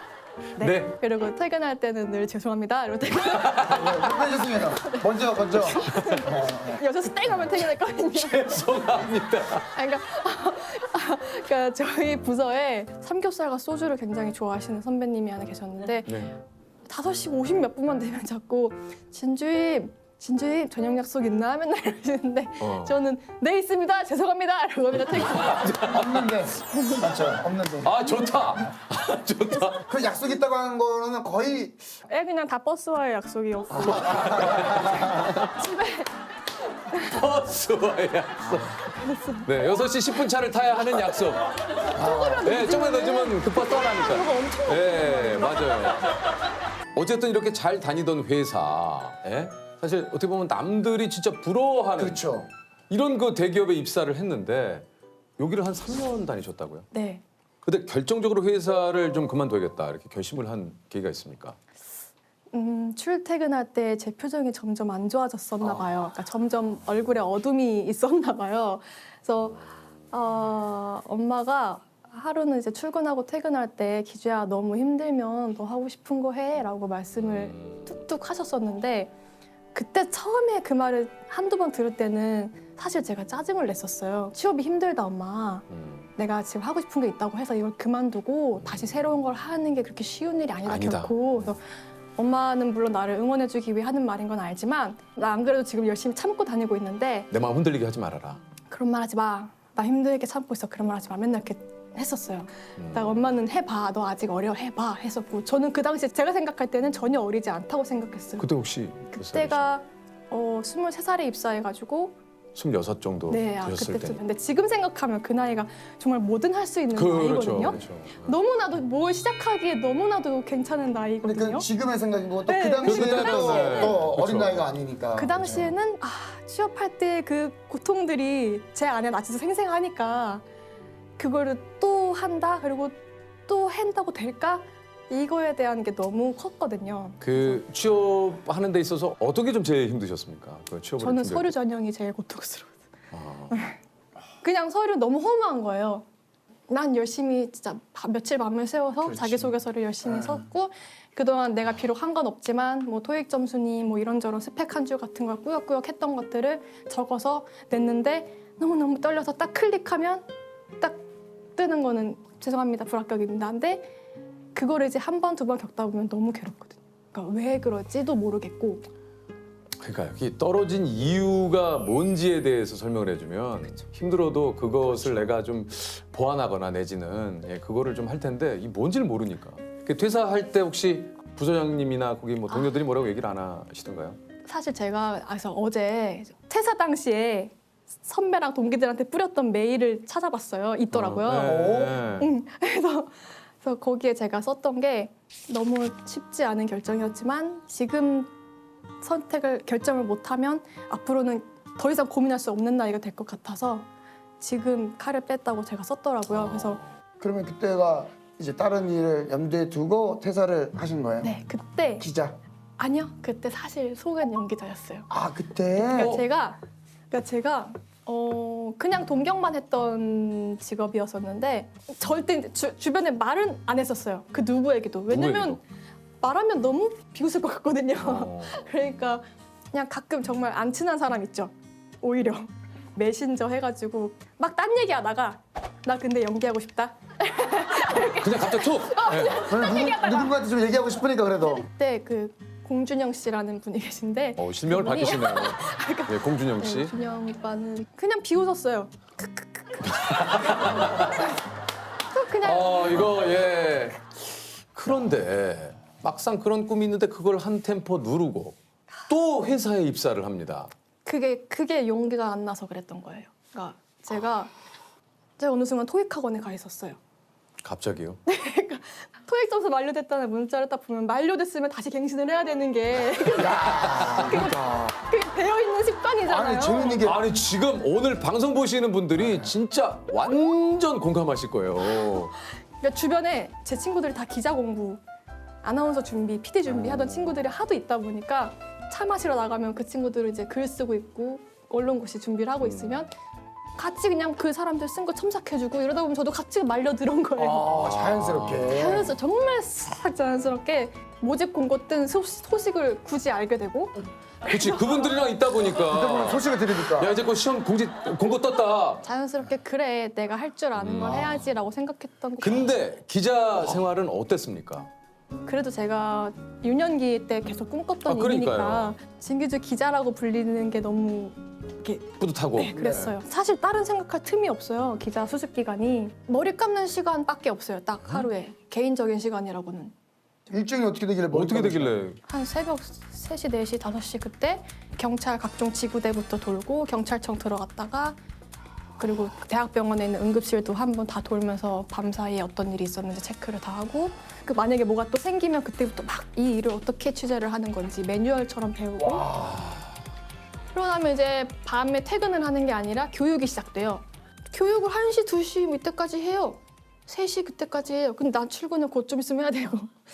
[SPEAKER 4] 네.
[SPEAKER 2] 네.
[SPEAKER 4] 그리고 퇴근할 때는 늘 죄송합니다. 이러고 퇴근.
[SPEAKER 3] 해주셨습니다. 먼저.
[SPEAKER 4] 6시 땡 하면 퇴근했거든요.
[SPEAKER 2] 죄송합니다.
[SPEAKER 4] 그러니까 저희 부서에 삼겹살과 소주를 굉장히 좋아하시는 선배님이 하나 계셨는데
[SPEAKER 2] 네.
[SPEAKER 4] 5시 50 몇 분만 되면 자꾸 진주임 저녁 약속 있나? 맨날 이러시는데 저는 네 있습니다. 죄송합니다. 이러고 그냥 퇴근.
[SPEAKER 3] 없는데. 맞죠. 없는데.
[SPEAKER 2] 아 좋다. 좋다.
[SPEAKER 3] 그 약속 있다고 하는 거는 거의
[SPEAKER 4] 그냥 다 버스와의 약속이었고 집에
[SPEAKER 2] 버스와의 약속. 네, 6시 10분 차를 타야 하는 약속. 네, 조금만 늦으면 급버스 떠나니까. 네, 맞아요. 어쨌든 이렇게 잘 다니던 회사, 예? 사실 어떻게 보면 남들이 진짜 부러워하는
[SPEAKER 3] 그렇죠.
[SPEAKER 2] 이런 그 대기업에 입사를 했는데 여기를 한 3년 다니셨다고요?
[SPEAKER 4] 네.
[SPEAKER 2] 근데 결정적으로 회사를 좀 그만둬야겠다 이렇게 결심을 한 계기가 있습니까?
[SPEAKER 4] 출퇴근할 때 제 표정이 점점 안 좋아졌었나 봐요. 그러니까 점점 얼굴에 어둠이 있었나 봐요. 그래서 엄마가 하루는 이제 출근하고 퇴근할 때 기주야 너무 힘들면 너 하고 싶은 거 해라고 말씀을 뚝뚝 하셨었는데 그때 처음에 그 말을 한두 번 들을 때는 사실 제가 짜증을 냈었어요. 취업이 힘들다 엄마. 내가 지금 하고 싶은 게 있다고 해서 이걸 그만두고 다시 새로운 걸 하는 게 그렇게 쉬운 일이 아니다. 결코. 그래서 엄마는 물론 나를 응원해주기 위해 하는 말인 건 알지만 나 안 그래도 지금 열심히 참고 다니고 있는데
[SPEAKER 2] 내 마음 흔들리게 하지 말아라.
[SPEAKER 4] 그런 말 하지 마. 나 힘들게 참고 있어. 그런 말 하지 마. 맨날 이렇게 했었어요. 나 엄마는 해봐. 너 아직 어려. 해봐. 했었고 저는 그 당시에 제가 생각할 때는 전혀 어리지 않다고 생각했어요.
[SPEAKER 2] 그때 혹시 몇 살이셨어요?
[SPEAKER 4] 그때가 23살에 입사해가지고
[SPEAKER 2] 26 정도
[SPEAKER 4] 네,
[SPEAKER 2] 되셨을
[SPEAKER 4] 그때쯤.
[SPEAKER 2] 때.
[SPEAKER 4] 근데 지금 생각하면 그 나이가 정말 뭐든 할 수 있는 나이거든요.
[SPEAKER 2] 그렇죠.
[SPEAKER 4] 너무나도 뭘 시작하기에 너무나도 괜찮은 나이거든요.
[SPEAKER 3] 그러니까 지금의 생각이고 또
[SPEAKER 4] 네,
[SPEAKER 3] 그 당시에는
[SPEAKER 2] 그 당시에는
[SPEAKER 3] 또 어린
[SPEAKER 2] 그렇죠.
[SPEAKER 3] 나이가 아니니까.
[SPEAKER 4] 그 당시에는 취업할 때 그 고통들이 제 안에 아직도 생생하니까 그거를 또 한다 그리고 또 한다고 될까 이거에 대한 게 너무 컸거든요.
[SPEAKER 2] 그 취업하는 데 있어서 어떻게 좀 제일 힘드셨습니까? 그 취업을
[SPEAKER 4] 저는
[SPEAKER 2] 힘들-
[SPEAKER 4] 서류 전형이 제일 고통스러워요.
[SPEAKER 2] 아,
[SPEAKER 4] 그냥 서류 너무 허무한 거예요. 난 열심히 진짜 며칠 밤을 새워서
[SPEAKER 3] 그렇지.
[SPEAKER 4] 자기소개서를 열심히 썼고 그동안 내가 비록 한 건 없지만 뭐 토익 점수니 뭐 이런저런 스펙 한 줄 같은 걸 꾸역꾸역 했던 것들을 적어서 냈는데 너무너무 떨려서 딱 클릭하면 딱 뜨는 거는 죄송합니다 불합격입니다. 근데 그거를 이제 한 번, 두 번 겪다 보면 너무 괴롭거든요. 그러니까 왜 그럴지도 모르겠고
[SPEAKER 2] 그러니까 여기 떨어진 이유가 뭔지에 대해서 설명을 해주면 힘들어도 그것을 내가 좀 보완하거나 내지는 그거를 좀 할 텐데 이 뭔지를 모르니까. 그 퇴사할 때 혹시 부서장님이나 거기 뭐 동료들이 뭐라고 얘기를 안 하시던가요?
[SPEAKER 4] 사실 제가 그래서 어제 퇴사 당시에 선배랑 동기들한테 뿌렸던 메일을 찾아봤어요. 있더라고요.
[SPEAKER 2] 네.
[SPEAKER 4] 그래서 거기에 제가 썼던 게 너무 쉽지 않은 결정이었지만 지금 결정을 못하면 앞으로는 더 이상 고민할 수 없는 나이가 될 것 같아서 지금 칼을 뺐다고 제가 썼더라고요. 그래서
[SPEAKER 3] 그러면 그때가 이제 다른 일을 염두에 두고 퇴사를 하신 거예요?
[SPEAKER 4] 네 그때
[SPEAKER 3] 기자.
[SPEAKER 4] 아니요 그때 사실 소간 연기자였어요.
[SPEAKER 3] 그때.
[SPEAKER 4] 그러니까 제가 그냥 동경만 했던 직업이었었는데 절대 주변에 말은 안 했었어요. 그 누구에게도. 왜냐면
[SPEAKER 2] 누구에게도?
[SPEAKER 4] 말하면 너무 비웃을 것 같거든요.
[SPEAKER 2] 어.
[SPEAKER 4] 그러니까 그냥 가끔 정말 안 친한 사람 있죠. 오히려 메신저 해가지고 막 딴 얘기하다가 나 근데 연기하고 싶다.
[SPEAKER 2] 그냥 갑자기 툭! 네.
[SPEAKER 3] 저는 누군가한테 좀 얘기하고 싶으니까 그래도.
[SPEAKER 4] 그때 그 공준영 씨라는 분이 계신데
[SPEAKER 2] 실명을
[SPEAKER 4] 그분이
[SPEAKER 2] 밝히시네요. 네, 공준영 씨.
[SPEAKER 4] 준영 오빠는 그냥 비웃었어요. 그냥
[SPEAKER 2] 이거 그런데 막상 그런 꿈이 있는데 그걸 한 템포 누르고 또 회사에 입사를 합니다.
[SPEAKER 4] 그게 용기가 안 나서 그랬던 거예요. 그러니까 제가 어느 순간 토익 학원에 가 있었어요.
[SPEAKER 2] 갑자기요?
[SPEAKER 4] 토익 점수 만료됐다는 문자를 딱 보면 만료됐으면 다시 갱신을 해야 되는 게
[SPEAKER 3] 그러니까.
[SPEAKER 4] 그게 배어 있는 습관이잖아요.
[SPEAKER 3] 아니 재밌는 게
[SPEAKER 2] 아니 지금 오늘 방송 보시는 분들이 진짜 완전 공감하실 거예요.
[SPEAKER 4] 그러니까 주변에 제 친구들이 다 기자 공부, 아나운서 준비, PD 준비하던 친구들이 하도 있다 보니까 차 마시러 나가면 그 친구들은 이제 글 쓰고 있고 언론고시 준비를 하고 있으면 같이 그냥 그 사람들 쓴 거 첨삭해주고 이러다 보면 저도 같이 말려 들은 거예요.
[SPEAKER 3] 자연스럽게.
[SPEAKER 4] 자연스럽게 정말 싹 자연스럽게 모집 공고 뜬 소식을 굳이 알게 되고
[SPEAKER 2] 그렇지 그분들이랑 있다 보니까
[SPEAKER 3] 소식을 들으니까.
[SPEAKER 2] 야 이제 그 시험 공고 떴다.
[SPEAKER 4] 자연스럽게 그래 내가 할 줄 아는 걸 해야지라고 생각했던 거.
[SPEAKER 2] 근데 기자 생활은 어땠습니까?
[SPEAKER 4] 그래도 제가 유년기 때 계속 꿈꿨던
[SPEAKER 2] 아,
[SPEAKER 4] 일이니까
[SPEAKER 2] 그러니까요.
[SPEAKER 4] 진규주 기자라고 불리는 게 너무 이렇게
[SPEAKER 2] 뿌듯하고.
[SPEAKER 4] 그랬어요. 사실 다른 생각할 틈이 없어요. 기자 수습 기간이 머리 감는 시간밖에 없어요. 딱 하루에 개인적인 시간이라고는
[SPEAKER 3] 일정이 어떻게 되길래
[SPEAKER 2] 어떻게 되길래?
[SPEAKER 4] 한 새벽 3시, 4시, 5시 그때 경찰 각종 지구대부터 돌고 경찰청 들어갔다가 그리고 대학병원에 있는 응급실도 한번 다 돌면서 밤사이에 어떤 일이 있었는지 체크를 다 하고 그 만약에 뭐가 또 생기면 그때부터 막 이 일을 어떻게 취재를 하는 건지 매뉴얼처럼 배우고 그러고 나면 이제 밤에 퇴근을 하는 게 아니라 교육이 시작돼요. 교육을 1시, 2시 뭐 이때까지 해요. 3시 그때까지 해요. 근데 난 출근을 곧 좀 있으면 해야 돼요.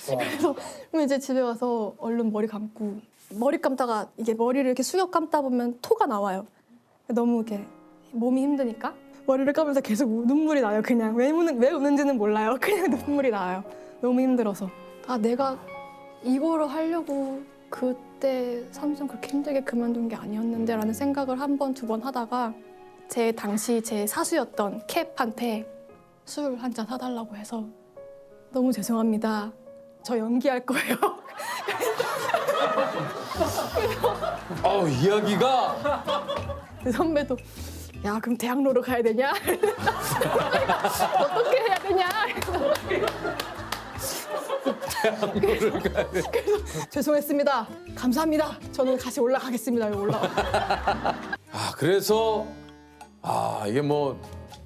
[SPEAKER 4] 그래서 그럼 이제 집에 와서 얼른 머리 감고 머리 감다가 이게 머리를 이렇게 숙여 감다 보면 토가 나와요. 너무 이렇게 몸이 힘드니까 머리를 감으면서 계속 눈물이 나요. 그냥 왜 우는지는 몰라요. 그냥 눈물이 나요. 너무 힘들어서. 아 내가 이거를 하려고 그때 삼성 그렇게 힘들게 그만둔 게 아니었는데 라는 생각을 한 번, 두 번 하다가 제 당시 제 사수였던 캡한테 술 한 잔 사달라고 해서 너무 죄송합니다. 저 연기할 거예요.
[SPEAKER 2] 이야기가
[SPEAKER 4] 그 선배도 야 그럼 대학로로 가야 되냐? 어떻게 해야 되냐?
[SPEAKER 2] 대학로를 가야 돼.
[SPEAKER 4] 죄송했습니다. 감사합니다. 저는 다시 올라가겠습니다.
[SPEAKER 2] 그래서 이게 뭐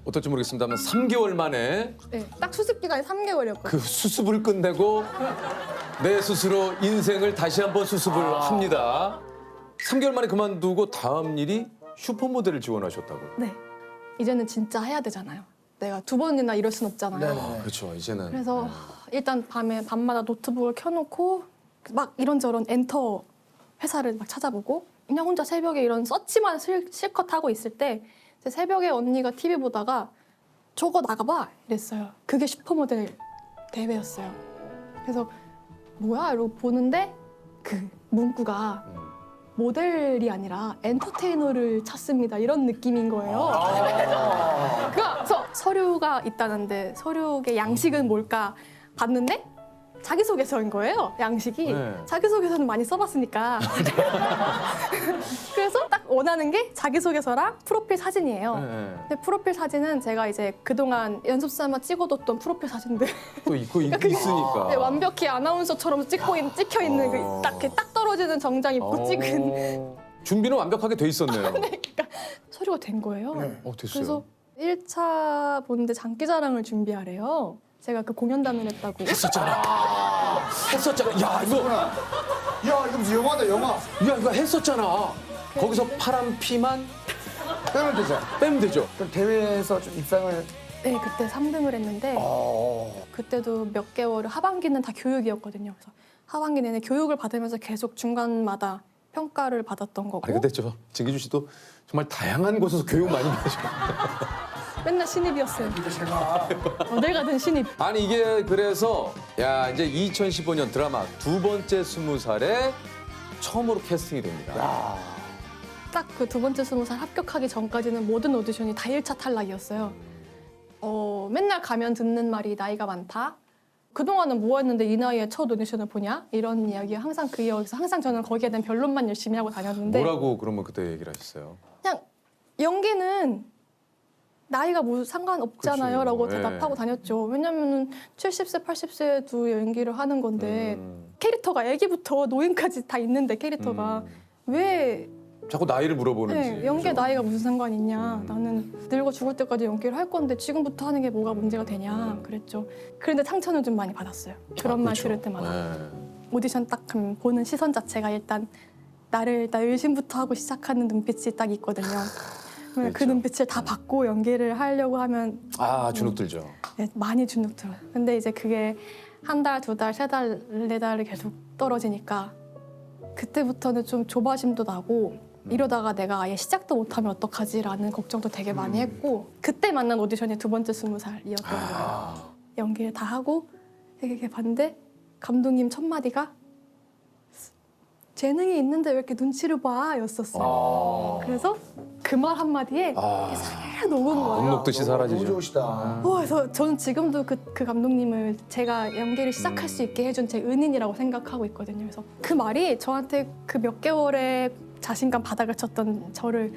[SPEAKER 2] 어떨지 모르겠습니다만 3개월 만에
[SPEAKER 4] 네, 딱 수습 기간이 3개월이었거든요.
[SPEAKER 2] 그 수습을 끝내고 내 스스로 인생을 다시 한번 수습을 합니다. 3개월 만에 그만두고 다음 일이 슈퍼모델을 지원하셨다고.
[SPEAKER 4] 네, 이제는 진짜 해야 되잖아요. 내가 2번이나 이럴 순 없잖아요.
[SPEAKER 3] 네네.
[SPEAKER 2] 그렇죠. 이제는.
[SPEAKER 4] 그래서 일단 밤마다 노트북을 켜놓고 막 이런저런 엔터 회사를 막 찾아보고 그냥 혼자 새벽에 이런 서치만 실컷 하고 있을 때 이제 새벽에 언니가 TV 보다가 저거 나가봐 이랬어요. 그게 슈퍼모델 대회였어요. 그래서 뭐야 이러고 보는데 그 문구가 모델이 아니라 엔터테이너를 찾습니다 이런 느낌인 거예요. 그래서 서류가 있다는데 서류의 양식은 뭘까 봤는데 자기소개서인 거예요. 양식이.
[SPEAKER 2] 네.
[SPEAKER 4] 자기소개서는 많이 써봤으니까. 그래서 딱 원하는 게 자기소개서랑 프로필 사진이에요.
[SPEAKER 2] 네.
[SPEAKER 4] 근데 프로필 사진은 제가 이제 그동안 연습 삼아 찍어뒀던 프로필 사진들.
[SPEAKER 2] 또 있고
[SPEAKER 4] 그게
[SPEAKER 2] 있으니까.
[SPEAKER 4] 네, 완벽히 아나운서처럼 찍혀 있는 그 딱 떨어지는 정장 입고 찍은
[SPEAKER 2] 준비는 완벽하게 돼 있었네요.
[SPEAKER 4] 그러니까 서류가 된 거예요.
[SPEAKER 3] 네.
[SPEAKER 2] 됐어요.
[SPEAKER 4] 그래서 1차 보는데 장기자랑을 준비하래요. 제가 그 공연단을 했다고.
[SPEAKER 2] 했었잖아. 야 이거
[SPEAKER 3] 야 이거 무슨 영화다 영화.
[SPEAKER 2] 이거 했었잖아. 거기서 파란 피만
[SPEAKER 3] 빼면 되죠.
[SPEAKER 2] 빼면 되죠.
[SPEAKER 3] 그럼 대회에서 좀 입상을.
[SPEAKER 4] 네, 그때 3등을 했는데 그때도 몇 개월 하반기는 다 교육이었거든요. 그래서 하반기 내내 교육을 받으면서 계속 중간마다 평가를 받았던 거고
[SPEAKER 2] 근데 진기주 씨도 정말 다양한 곳에서 교육 많이 받으셨어요.
[SPEAKER 4] 맨날 신입이었어요.
[SPEAKER 3] 이거 제가
[SPEAKER 4] 어딜 가든 신입.
[SPEAKER 2] 아니 이게 그래서 이제 2015년 드라마 2번째 20살에 처음으로 캐스팅이 됩니다.
[SPEAKER 4] 딱 그 2번째 20살 합격하기 전까지는 모든 오디션이 다 1차 탈락이었어요. 맨날 가면 듣는 말이 나이가 많다. 그동안은 뭐 했는데 이 나이에 첫 오디션을 보냐? 이런 이야기 항상 그 이야기에서 항상 저는 거기에 대한 변론만 열심히 하고 다녔는데
[SPEAKER 2] 뭐라고 그러면 그때 얘기를 하셨어요?
[SPEAKER 4] 그냥 연기는 나이가 뭐 상관없잖아요
[SPEAKER 2] 그치,
[SPEAKER 4] 라고
[SPEAKER 2] 네.
[SPEAKER 4] 대답하고 다녔죠. 왜냐면은 70세, 80세도 연기를 하는 건데 캐릭터가 애기부터 노인까지 다 있는데 캐릭터가 왜
[SPEAKER 2] 자꾸 나이를 물어보는지.
[SPEAKER 4] 네, 연기에
[SPEAKER 2] 그죠?
[SPEAKER 4] 나이가 무슨 상관이 있냐.
[SPEAKER 2] 음.
[SPEAKER 4] 나는 늙어 죽을 때까지 연기를 할 건데 지금부터 하는 게 뭐가 문제가 되냐. 그랬죠. 그런데 상처는 좀 많이 받았어요. 그런 말
[SPEAKER 2] 그렇죠.
[SPEAKER 4] 들을 때마다.
[SPEAKER 2] 네.
[SPEAKER 4] 오디션 딱 하면 보는 시선 자체가 일단 나를 일단 의심부터 하고 시작하는 눈빛이 딱 있거든요. 그
[SPEAKER 2] 그렇죠.
[SPEAKER 4] 눈빛을 다 받고 연기를 하려고 하면
[SPEAKER 2] 아 주눅 들죠.
[SPEAKER 4] 네, 많이 주눅 들어요. 근데 이제 그게 한 달, 두 달, 세 달, 네 달을 계속 떨어지니까 그때부터는 좀 조바심도 나고 이러다가 내가 아예 시작도 못하면 어떡하지라는 걱정도 되게 많이 했고 그때 만난 오디션이 두 번째 20살이었던 거예요.
[SPEAKER 2] 아,
[SPEAKER 4] 연기를 다 하고 이렇게 봤는데 감독님 첫 마디가 재능이 있는데 왜 이렇게 눈치를 봐? 였었어요. 그래서 그 말 한마디에
[SPEAKER 2] 아.
[SPEAKER 4] 싹 녹은 거예요.
[SPEAKER 2] 목 녹듯이 사라지죠.
[SPEAKER 3] 너무 좋으시다.
[SPEAKER 4] 그래서 저는 지금도 그 감독님을 제가 연기를 시작할 수 있게 해준 제 은인이라고 생각하고 있거든요. 그래서 그 말이 저한테 그 몇 개월의 자신감 바닥을 쳤던 저를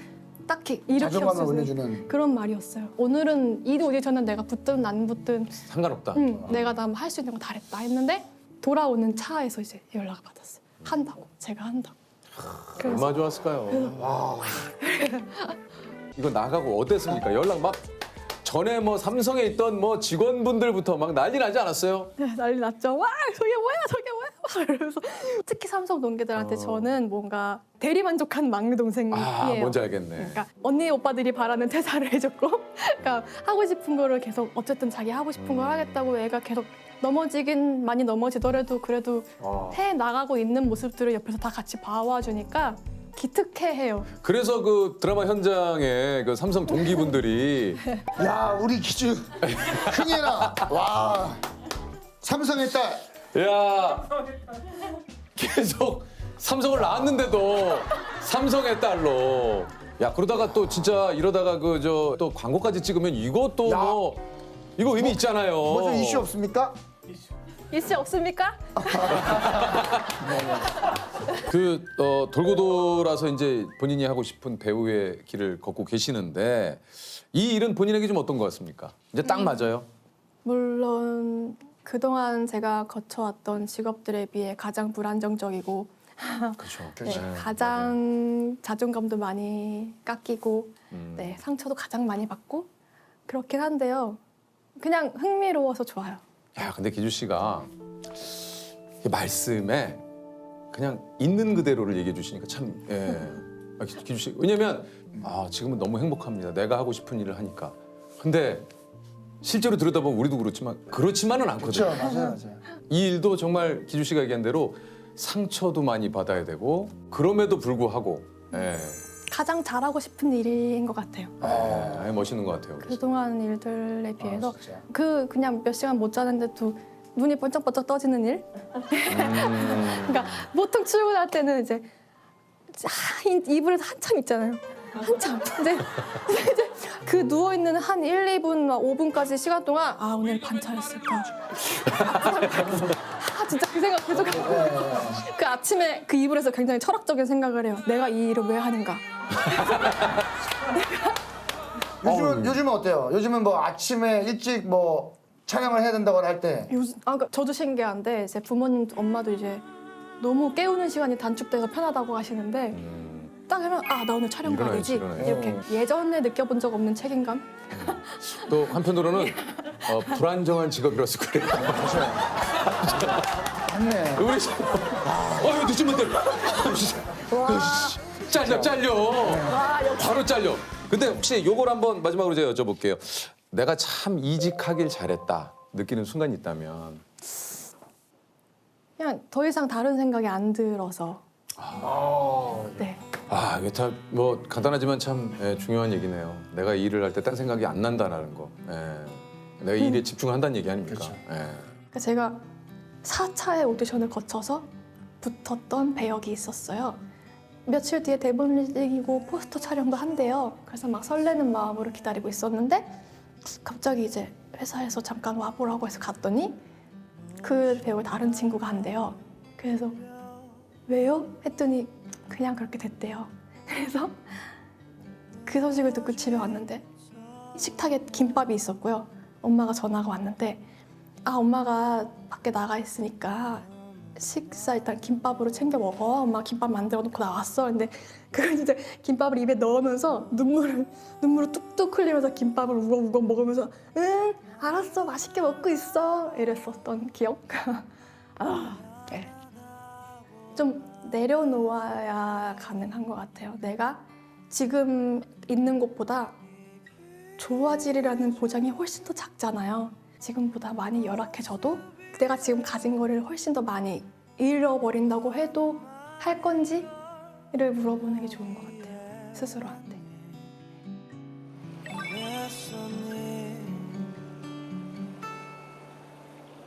[SPEAKER 4] 딱히
[SPEAKER 3] 자존감을
[SPEAKER 4] 일으켰어요.
[SPEAKER 3] 올려주는.
[SPEAKER 4] 그런 말이었어요. 오늘은 이 오디션은 내가 붙든 안 붙든
[SPEAKER 2] 상관없다.
[SPEAKER 4] 내가 다 할 수 있는 거 다 했다 했는데 돌아오는 차에서 이제 연락을 받았어요. 한다고. 제가 한다고. 그래서
[SPEAKER 2] 얼마나 좋았을까요? 이거 나가고 어땠습니까? 연락 막 전에 뭐 삼성에 있던 뭐 직원분들부터 막 난리 나지 않았어요?
[SPEAKER 4] 네, 난리 났죠. 와 저게 뭐야 저게 뭐야 이러면서 특히 삼성 동기들한테 저는 뭔가 대리 만족한 막내 동생이에요.
[SPEAKER 2] 아 뭔지 알겠네.
[SPEAKER 4] 그러니까 언니 오빠들이 바라는 퇴사를 해줬고, 그러니까 하고 싶은 거를 계속 어쨌든 자기 하고 싶은 걸 하겠다고 애가 계속 넘어지긴 많이 넘어지더라도 그래도 해 나가고 있는 모습들을 옆에서 다 같이 봐와주니까 기특해해요.
[SPEAKER 2] 그래서 그 드라마 현장에 그 삼성 동기분들이
[SPEAKER 3] 야 우리 기주 큰일이라. 와 삼성의 딸.
[SPEAKER 2] 야 계속 삼성을 낳았는데도 삼성의 딸로 야 그러다가 또 진짜 이러다가 그 저 또 광고까지 찍으면 이것도
[SPEAKER 3] 야.
[SPEAKER 2] 뭐 이거 의미 있잖아요.
[SPEAKER 3] 뭐좀 이슈 없습니까?
[SPEAKER 4] 이슈 없습니까?
[SPEAKER 2] 그 돌고 돌아서 이제 본인이 하고 싶은 배우의 길을 걷고 계시는데 이 일은 본인에게 좀 어떤 것 같습니까? 이제 딱 맞아요.
[SPEAKER 4] 물론 그동안 제가 거쳐왔던 직업들에 비해 가장 불안정적이고
[SPEAKER 2] 그렇죠.
[SPEAKER 4] 네, 가장 자존감도 많이 깎이고 네, 상처도 가장 많이 받고 그렇긴 한데요. 그냥 흥미로워서 좋아요.
[SPEAKER 2] 야 근데 기주 씨가 이 말씀에 그냥 있는 그대로를 얘기해 주시니까 참 예. 아, 기주 씨 왜냐면 아 지금은 너무 행복합니다. 내가 하고 싶은 일을 하니까. 근데 실제로 들여다보면 우리도 그렇지만은 않거든요.
[SPEAKER 3] 그렇죠 맞아요 맞아요.
[SPEAKER 2] 이 일도 정말 기주 씨가 얘기한 대로 상처도 많이 받아야 되고 그럼에도 불구하고 예.
[SPEAKER 4] 가장 잘하고 싶은 일인 것 같아요.
[SPEAKER 2] 예, 멋있는 것 같아요.
[SPEAKER 4] 그동안 일들에 비해서
[SPEAKER 3] 진짜.
[SPEAKER 4] 그냥 몇 시간 못 자는데도 눈이 번쩍번쩍 떠지는 일? 그러니까 보통 출근할 때는 이제 이불에서 한참 있잖아요. 한참. 이제 그 누워있는 한 1, 2분, 5분까지 시간 동안 아 오늘 반차였을까? 아 진짜 그 생각 계속 하고 그 아침에 그 이불에서 굉장히 철학적인 생각을 해요. 내가 이 일을 왜 하는가?
[SPEAKER 3] 요즘은 어때요? 요즘은 뭐 아침에 일찍 뭐 촬영을 해야 된다거나 할 때
[SPEAKER 4] 그러니까 저도 신기한데 제 부모님, 엄마도 이제 너무 깨우는 시간이 단축돼서 편하다고 하시는데 딱 하면 아 나 오늘 촬영 가야 되지
[SPEAKER 2] 일어나야지.
[SPEAKER 4] 이렇게 예전에 느껴본 적 없는 책임감.
[SPEAKER 2] 또 한편으로는 불안정한 직업이라서 그래요.
[SPEAKER 3] 맞네.
[SPEAKER 2] 우리 늦으면 돼. 잘려. 바로 잘려. 근데 혹시 요걸 한번 마지막으로 제가 여쭤볼게요. 내가 참 이직하길 잘했다 느끼는 순간이 있다면
[SPEAKER 4] 그냥 더 이상 다른 생각이 안 들어서. 네.
[SPEAKER 2] 아 이게 참 뭐 간단하지만 참 중요한 얘기네요. 내가 이 일을 할 때 딴 생각이 안 난다는 거. 내가 이 일에 집중한다는 얘기 아닙니까?
[SPEAKER 4] 그러니까 제가 4차의 오디션을 거쳐서 붙었던 배역이 있었어요. 며칠 뒤에 대본 리딩이고 포스터 촬영도 한대요. 그래서 막 설레는 마음으로 기다리고 있었는데 갑자기 이제 회사에서 잠깐 와보라고 해서 갔더니 그 배역을 다른 친구가 한대요. 그래서 왜요? 했더니 그냥 그렇게 됐대요. 그래서 그 소식을 듣고 집에 왔는데 식탁에 김밥이 있었고요. 엄마가 전화가 왔는데 아 엄마가 밖에 나가 있으니까 식사 일단 김밥으로 챙겨 먹어. 엄마 김밥 만들어 놓고 나왔어. 근데 그걸 진짜 김밥을 입에 넣으면서 눈물을 뚝뚝 흘리면서 김밥을 우걱우걱 먹으면서 응 알았어 맛있게 먹고 있어 이랬었던 기억. 네. 좀 내려놓아야 가능한 것 같아요. 내가 지금 있는 곳보다 좋아지리라는 보장이 훨씬 더 작잖아요. 지금보다 많이 열악해져도 내가 지금 가진 거를 훨씬 더 많이 잃어버린다고 해도 할 건지를 물어보는 게 좋은 것 같아요. 스스로한테.